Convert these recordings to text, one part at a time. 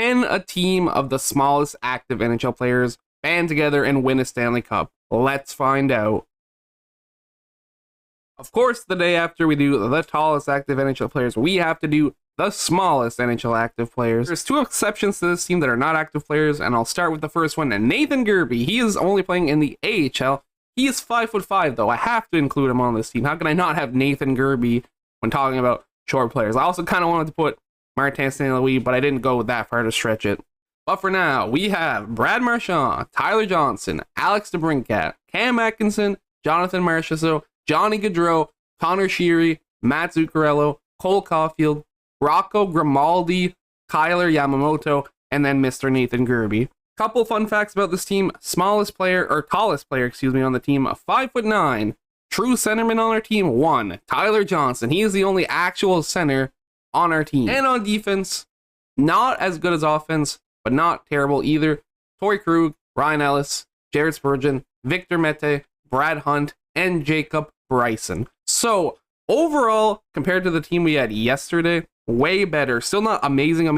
Can a team of the smallest active NHL players band together and win a Stanley Cup? Let's find out. Of course, the day after we do the tallest active NHL players, we have to do the smallest NHL active players. There's two exceptions to this team that are not active players, and I'll start with the first one, Nathan Gerbe. He is only playing in the AHL. He is 5'5", though. I have to include him on this team. How can I not have Nathan Gerbe when talking about short players? I also kind of wanted to put Martin St. Louis, but I didn't go that far to stretch it. But for now, we have Brad Marchand, Tyler Johnson, Alex DeBrincat, Cam Atkinson, Jonathan Marchessault, Johnny Gaudreau, Connor Sheary, Matt Zuccarello, Cole Caulfield, Rocco Grimaldi, Kyler Yamamoto, and then Mr. Nathan Gerbe. Couple fun facts about this team. Tallest player, on the team, 5'9". True centerman on our team, 1. Tyler Johnson. He is the only actual center on our team. And on defense, not as good as offense, but not terrible either. Torrey Krug, Ryan Ellis, Jared Spurgeon, Victor Mete, Brad Hunt, and Jacob Bryson. So overall, compared to the team we had yesterday, way better. Still not amazing,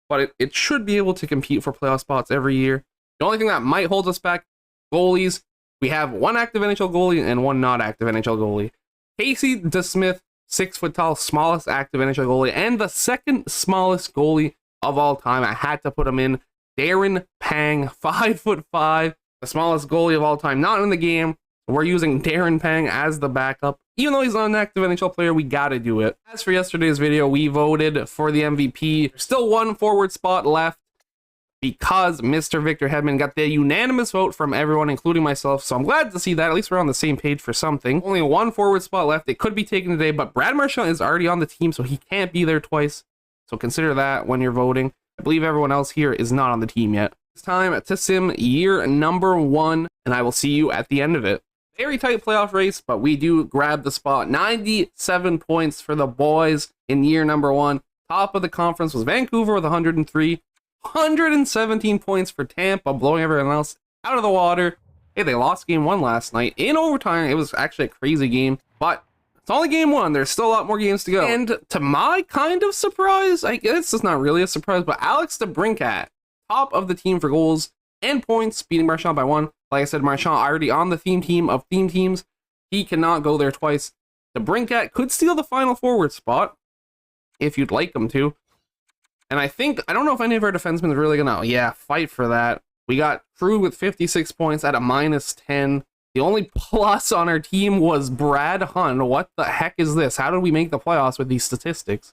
but it should be able to compete for playoff spots every year. The only thing that might hold us back, goalies. We have one active NHL goalie and one not active NHL goalie. Casey DeSmith, 6 foot tall, smallest active NHL goalie, and the second smallest goalie of all time. I had to put him in. Darren Pang, 5'5", the smallest goalie of all time, not in the game. We're using Darren Pang as the backup. Even though he's not an active NHL player, we gotta do it. As for yesterday's video, we voted for the MVP. There's still one forward spot left because Mr. Victor Hedman got the unanimous vote from everyone, including myself. So I'm glad to see that. At least we're on the same page for something. Only one forward spot left. It could be taken today, but Brad Marchand is already on the team, so he can't be there twice. So consider that when you're voting. I believe everyone else here is not on the team yet. It's time to sim year number 1, and I will see you at the end of it. Very tight playoff race, but we do grab the spot. 97 points for the boys in year number 1. Top of the conference was Vancouver with 103. 117 points for Tampa, blowing everyone else out of the water. Hey, they lost game 1 last night in overtime. It was actually a crazy game, but it's only game 1. There's still a lot more games to go. And to my kind of surprise, I guess it's not really a surprise, but Alex DeBrincat, top of the team for goals and points, beating Marchand by 1. Like I said, Marchand already on the theme team of theme teams. He cannot go there twice. DeBrincat could steal the final forward spot if you'd like him to. And I don't know if any of our defensemen are really gonna, fight for that. We got Krug with 56 points at a -10. The only plus on our team was Brad Hunt. What the heck is this? How did we make the playoffs with these statistics?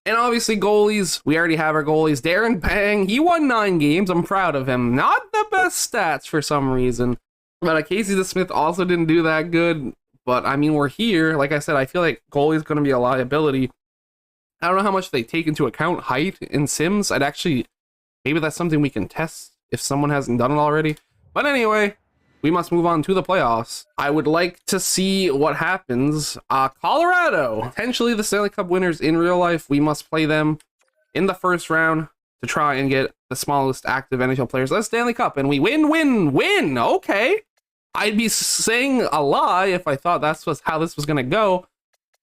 And obviously goalies, we already have our goalies. Darren Pang, he won 9 games. I'm proud of him. Not the best stats for some reason. But Casey DeSmith also didn't do that good. But I mean, we're here. Like I said, I feel like goalie is going to be a liability. I don't know how much they take into account height in sims. Maybe that's something we can test if someone hasn't done it already. But anyway, we must move on to the playoffs. I would like to see what happens. Colorado, potentially the Stanley Cup winners in real life. We must play them in the first round to try and get the smallest active NHL players. That's Stanley Cup, and we win. Okay. I'd be saying a lie if I thought that's how this was going to go.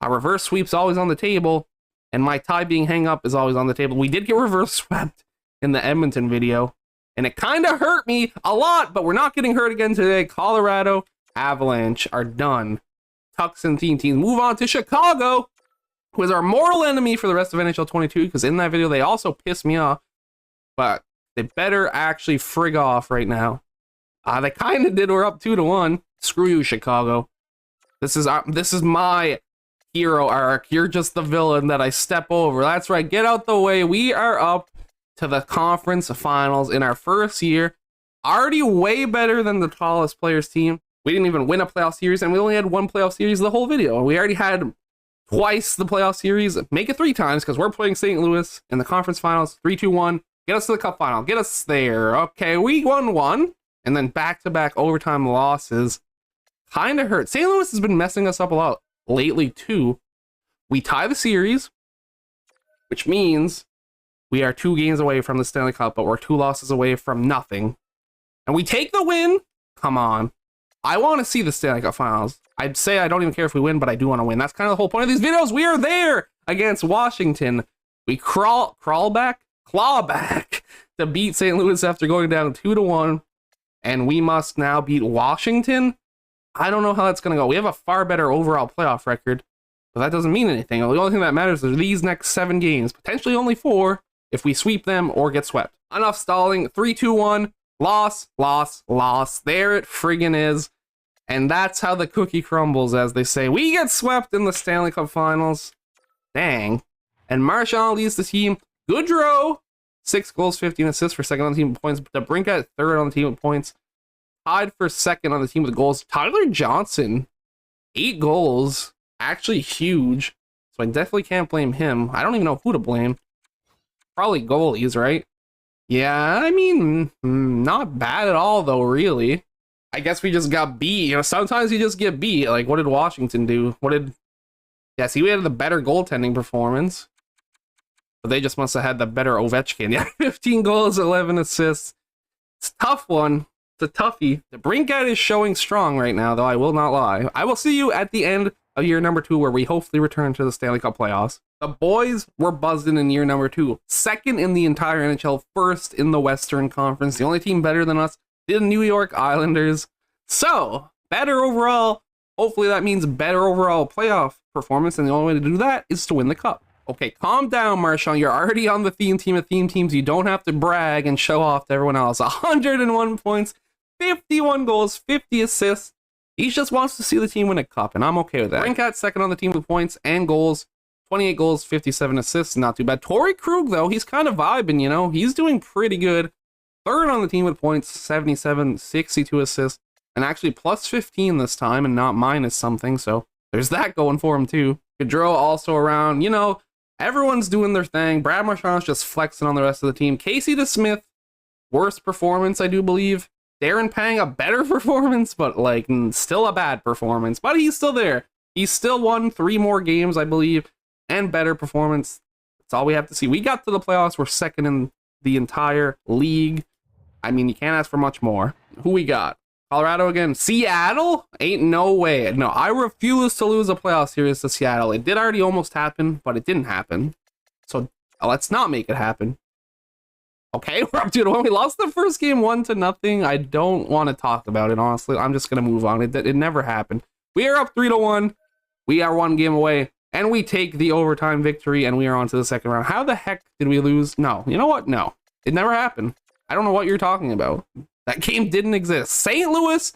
A reverse sweep's always on the table, and my tie being hang up is always on the table. We did get reverse swept in the Edmonton video, and it kind of hurt me a lot, but we're not getting hurt again today. Colorado Avalanche are done. Tucks and teams move on to Chicago, who is our mortal enemy for the rest of NHL 22, because in that video, they also pissed me off. But they better actually frig off right now. They kind of did. We're up 2-1. Screw you, Chicago. This is my hero arc. You're just the villain that I step over. That's right. Get out the way. We are up to the conference finals in our first year. Already way better than the tallest players team. We didn't even win a playoff series, and we only had 1 playoff series the whole video. We already had twice the playoff series. Make it 3 times, because we're playing St. Louis in the conference finals. 3-2-1. Get us to the cup final. Get us there. Okay, we won 1. And then back-to-back overtime losses. Kind of hurt. St. Louis has been messing us up a lot lately, too. We tie the series, which means we are 2 games away from the Stanley Cup, but we're 2 losses away from nothing. And we take the win. Come on. I want to see the Stanley Cup finals. I'd say I don't even care if we win, but I do want to win. That's kind of the whole point of these videos. We are there against Washington. We claw back to beat St. Louis after going down 2-1, and we must now beat Washington. I don't know how that's going to go. We have a far better overall playoff record, but that doesn't mean anything. The only thing that matters is these next 7 games, potentially only 4, if we sweep them or get swept. Enough stalling. 3-2-1. Loss, loss, loss. There it friggin' is. And that's how the cookie crumbles, as they say. We get swept in the Stanley Cup Finals. Dang. And Marchand leads the team. Goodrow, 6 goals, 15 assists for second on the team with points. DeBrincat, third on the team with points. Tied for second on the team with goals. Tyler Johnson, 8 goals. Actually huge. So I definitely can't blame him. I don't even know who to blame. Probably goalies, right? Yeah, I mean, not bad at all, though, really. I guess we just got beat. You know, sometimes you just get beat. Like, what did Washington do? Yeah, see, we had the better goaltending performance. But they just must have had the better Ovechkin. Yeah, 15 goals, 11 assists. It's a tough one. It's a toughie. The Brinkat is showing strong right now, though, I will not lie. I will see you at the end of year number 2, where we hopefully return to the Stanley Cup playoffs. The boys were buzzing in year number 2. Second in the entire NHL, first in the Western Conference. The only team better than us, the New York Islanders. So, better overall. Hopefully that means better overall playoff performance, and the only way to do that is to win the cup. Okay, calm down, Marchand. You're already on the theme team of theme teams. You don't have to brag and show off to everyone else. 101 points, 51 goals, 50 assists. He just wants to see the team win a cup, and I'm okay with that. Brinkat second on the team with points and goals. 28 goals, 57 assists, not too bad. Torrey Krug, though, he's kind of vibing, you know? He's doing pretty good. Third on the team with points, 77, 62 assists, and actually plus 15 this time and not minus something, so there's that going for him, too. Gaudreau also around, you know, everyone's doing their thing. Brad Marchand's just flexing on the rest of the team. Casey DeSmith, worst performance, I do believe. Darren Pang, a better performance, but, like, still a bad performance. But he's still there. He's still won 3 more games, I believe, and better performance. That's all we have to see. We got to the playoffs. We're second in the entire league. I mean, you can't ask for much more. Who we got? Colorado again. Seattle? Ain't no way. No, I refuse to lose a playoff series to Seattle. It did already almost happen, but it didn't happen. So let's not make it happen. Okay, we're up 2-1. We lost the first game 1-0. I don't want to talk about it, honestly. I'm just going to move on. It never happened. We are up 3-1. We are 1 game away, and we take the overtime victory, and we are on to the second round. How the heck did we lose? No. You know what? No. It never happened. I don't know what you're talking about. That game didn't exist. St. Louis,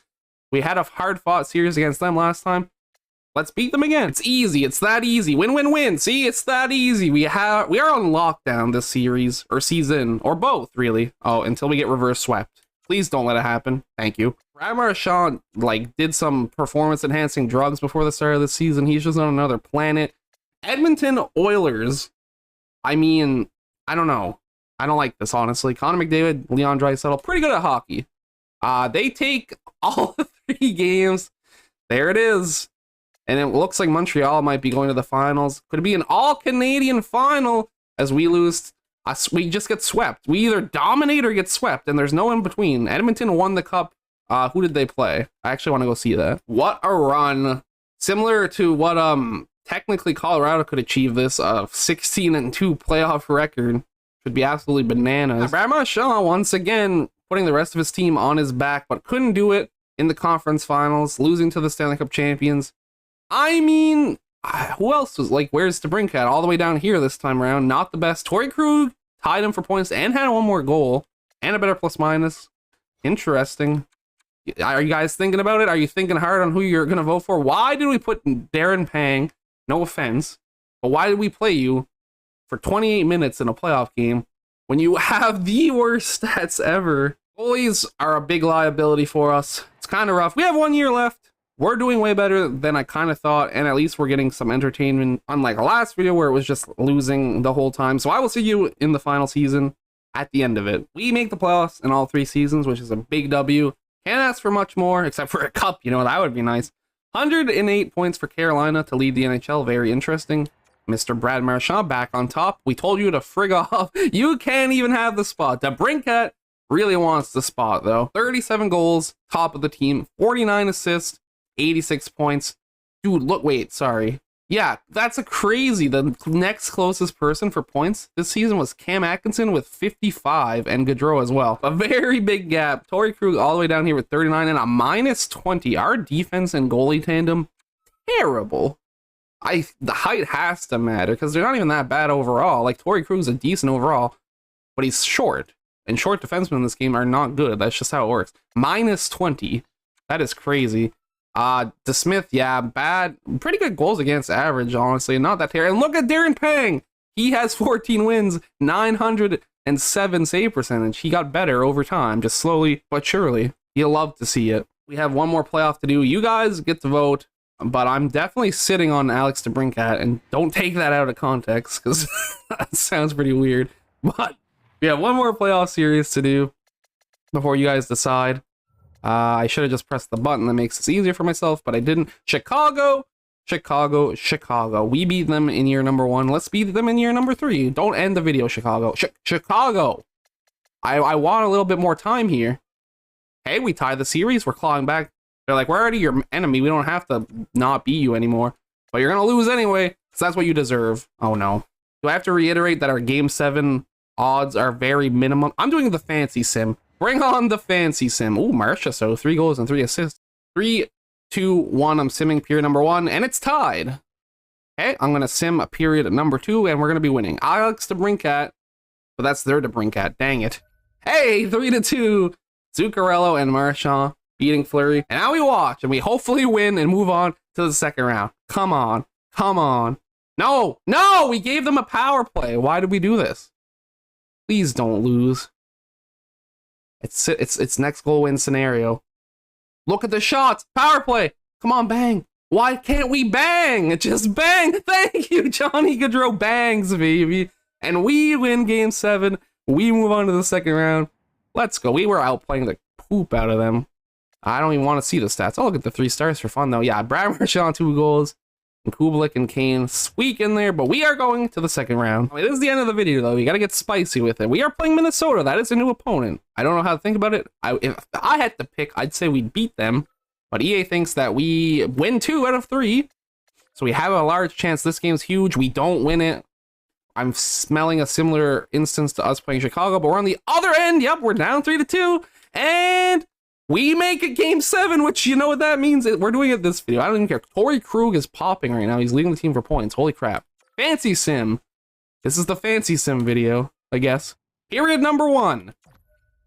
we had a hard-fought series against them last time. Let's beat them again. It's easy. It's that easy. Win, win, win. See, it's that easy. We are on lockdown this series, or season, or both, really. Oh, until we get reverse swept. Please don't let it happen. Thank you. Brad Marchand, like, did some performance-enhancing drugs before the start of the season. He's just on another planet. Edmonton Oilers. I mean, I don't know. I don't like this, honestly. Connor McDavid, Leon Draisaitl, pretty good at hockey. They take all 3 games. There it is. And it looks like Montreal might be going to the finals. Could it be an all-Canadian final as we lose? We just get swept. We either dominate or get swept, and there's no in between. Edmonton won the cup. Who did they play? I actually want to go see that. What a run. Similar to what technically Colorado could achieve this 16-2 playoff record. Should be absolutely bananas. Brad Marchand once again putting the rest of his team on his back, but couldn't do it in the conference finals, losing to the Stanley Cup champions. I mean, who else was, like, where's DeBrincat? All the way down here this time around. Not the best. Torrey Krug tied him for points and had 1 more goal and a better plus-minus. Interesting. Are you guys thinking about it? Are you thinking hard on who you're going to vote for? Why did we put Darren Pang, no offense, but why did we play you for 28 minutes in a playoff game when you have the worst stats ever? Goalies are a big liability for us. It's kind of rough. We have 1 year left. We're doing way better than I kind of thought, and at least we're getting some entertainment, unlike the last video where it was just losing the whole time. So I will see you in the final season at the end of it. We make the playoffs in all 3 seasons, which is a big W. Can't ask for much more, except for a cup. You know, that would be nice. 108 points for Carolina to lead the NHL. Very interesting. Mr. Brad Marchand back on top. We told you to frig off. You can't even have the spot. DeBrincat really wants the spot, though. 37 goals, top of the team, 49 assists, 86 points. Dude, look, wait, sorry. Yeah, that's a crazy. The next closest person for points this season was Cam Atkinson with 55 and Gaudreau as well. A very big gap. Torrey Krug all the way down here with 39 and a minus 20. Our defense and goalie tandem, terrible. The height has to matter because they're not even that bad overall. Like, Torrey Krug's a decent overall, but he's short. And short defensemen in this game are not good. That's just how it works. Minus 20. That is crazy. DeSmith, yeah, bad. Pretty good goals against average, honestly. Not that terrible. And look at Darren Pang. He has 14 wins, 907 save percentage. He got better over time, just slowly but surely. You'll love to see it. We have one more playoff to do. You guys get to vote, but I'm definitely sitting on Alex DeBrincat, and don't take that out of context, because that sounds pretty weird. But we have one more playoff series to do before you guys decide. I should have just pressed the button that makes this easier for myself, but I didn't. Chicago. We beat them in year number 1. Let's beat them in year number 3. Don't end the video, Chicago. Chicago. I want a little bit more time here. Hey, we tied the series. We're clawing back. They're like, we're already your enemy. We don't have to not beat you anymore. But you're going to lose anyway, because that's what you deserve. Oh, no. Do I have to reiterate that our Game 7 odds are very minimum? I'm doing the fancy sim. Bring on the fancy sim. Ooh, Marcia, so 3 goals and 3 assists. 3, 2, 1. I'm simming period number 1, and it's tied. Okay, I'm going to sim a period number 2, and we're going to be winning. Alex DeBrincat, but that's their DeBrincat. Dang it. Hey, 3-2. Zuccarello and Marchand beating Fleury. And now we watch, and we hopefully win and move on to the second round. Come on. Come on. No, no, we gave them a power play. Why did we do this? Please don't lose. It's next goal win scenario. Look at the shots. Power play. Come on, bang. Why can't we bang? Just bang. Thank you, Johnny Gaudreau bangs, baby. And we win game 7. We move on to the second round. Let's go. We were outplaying the poop out of them. I don't even want to see the stats. I'll look at the 3 stars for fun, though. Yeah, Brad Marchand 2 goals. And Kubalik and Kane squeak in there, but we are going to the second round. This is the end of the video, though. We got to get spicy with it. We are playing Minnesota. That is a new opponent. I don't know how to think about it. If I had to pick, I'd say we'd beat them. But EA thinks that we win 2 out of 3. So we have a large chance. This game's huge. We don't win it. I'm smelling a similar instance to us playing Chicago, but we're on the other end. Yep, we're down 3-2. And we make it game 7, which you know what that means. We're doing it this video. I don't even care. Torrey Krug is popping right now. He's leading the team for points. Holy crap. Fancy sim. This is the fancy sim video, I guess. Period number 1.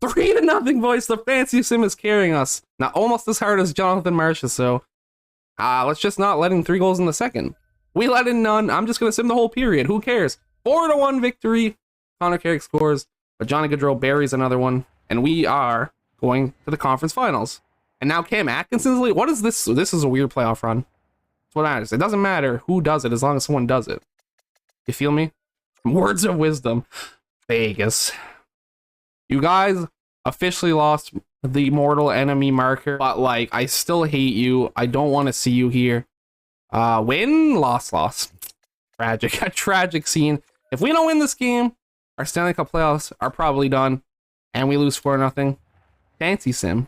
3-0, boys. The fancy sim is carrying us. Not almost as hard as Jonathan Marchand, so let's just not let in 3 goals in the second. We let in none. I'm just going to sim the whole period. Who cares? 4-1 victory. Connor Carrick scores, but Johnny Gaudreau buries another one, and we are going to the conference finals. And now Cam Atkinson's lead. What is this? This is a weird playoff run. That's what matters. It doesn't matter who does it as long as someone does it. You feel me? Words of wisdom. Vegas. You guys officially lost the mortal enemy marker, but like, I still hate you. I don't want to see you here. Win, loss. Tragic. A tragic scene. If we don't win this game, our Stanley Cup playoffs are probably done, and we lose 4-0. Fancy sim.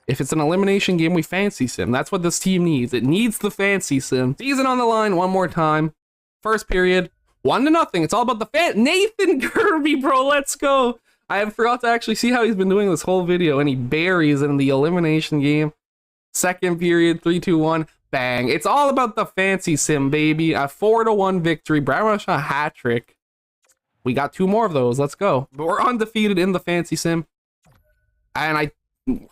If it's an elimination game, we fancy sim. That's what this team needs. It needs the fancy sim. Season on the line one more time. First period, 1-0. It's all about the Nathan Kirby, bro. Let's go. I forgot to actually see how he's been doing this whole video, and he buries in the elimination game. Second period, 3-2-1. Bang. It's all about the fancy sim, baby. A 4-1 victory. Brad Marchand hat trick. We got 2 more of those. Let's go. But we're undefeated in the fancy sim. And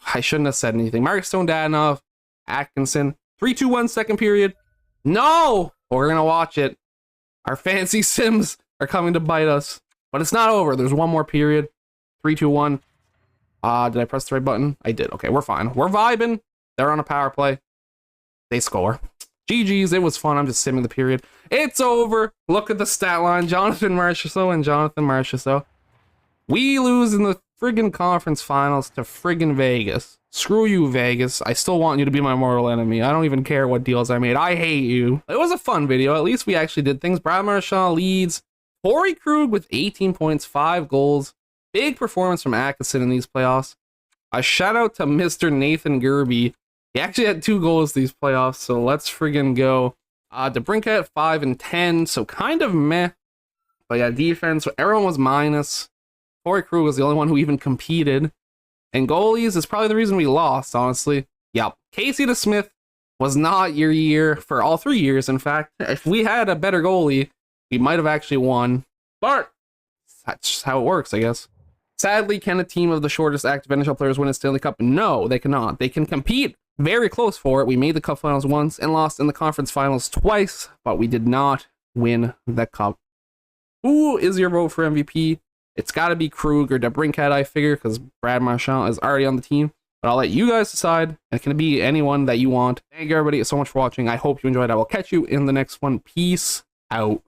I shouldn't have said anything. Mark Stone, Dadonov, Atkinson. 3-2-1 second period. No! We're going to watch it. Our fancy sims are coming to bite us. But it's not over. There's one more period. 3-2-1. Did I press the right button? I did. Okay, we're fine. We're vibing. They're on a power play. They score. GG's. It was fun. I'm just simming the period. It's over. Look at the stat line. Jonathan Marchand and Jonathan Marchand. We lose in the friggin' conference finals to friggin' Vegas. Screw you, Vegas. I still want you to be my mortal enemy. I don't even care what deals I made. I hate you. It was a fun video. At least we actually did things. Brad Marchand leads. Torrey Krug with 18 points, 5 goals. Big performance from Atkinson in these playoffs. A shout out to Mr. Nathan Gerby. He actually had 2 goals these playoffs, so let's friggin' go. DeBrincat 5 and 10, so kind of meh. But yeah, defense, everyone was minus. Corey Krug was the only one who even competed. And goalies is probably the reason we lost, honestly. Yep. Casey DeSmith was not your year for all 3 years, in fact. If we had a better goalie, we might have actually won. But that's just how it works, I guess. Sadly, can a team of the shortest active NHL players win a Stanley Cup? No, they cannot. They can compete very close for it. We made the Cup finals once and lost in the conference finals twice, but we did not win the Cup. Who is your vote for MVP? It's got to be Krug or DeBrincat, I figure, because Brad Marchand is already on the team. But I'll let you guys decide. It can be anyone that you want. Thank you, everybody, so much for watching. I hope you enjoyed. I will catch you in the next one. Peace out.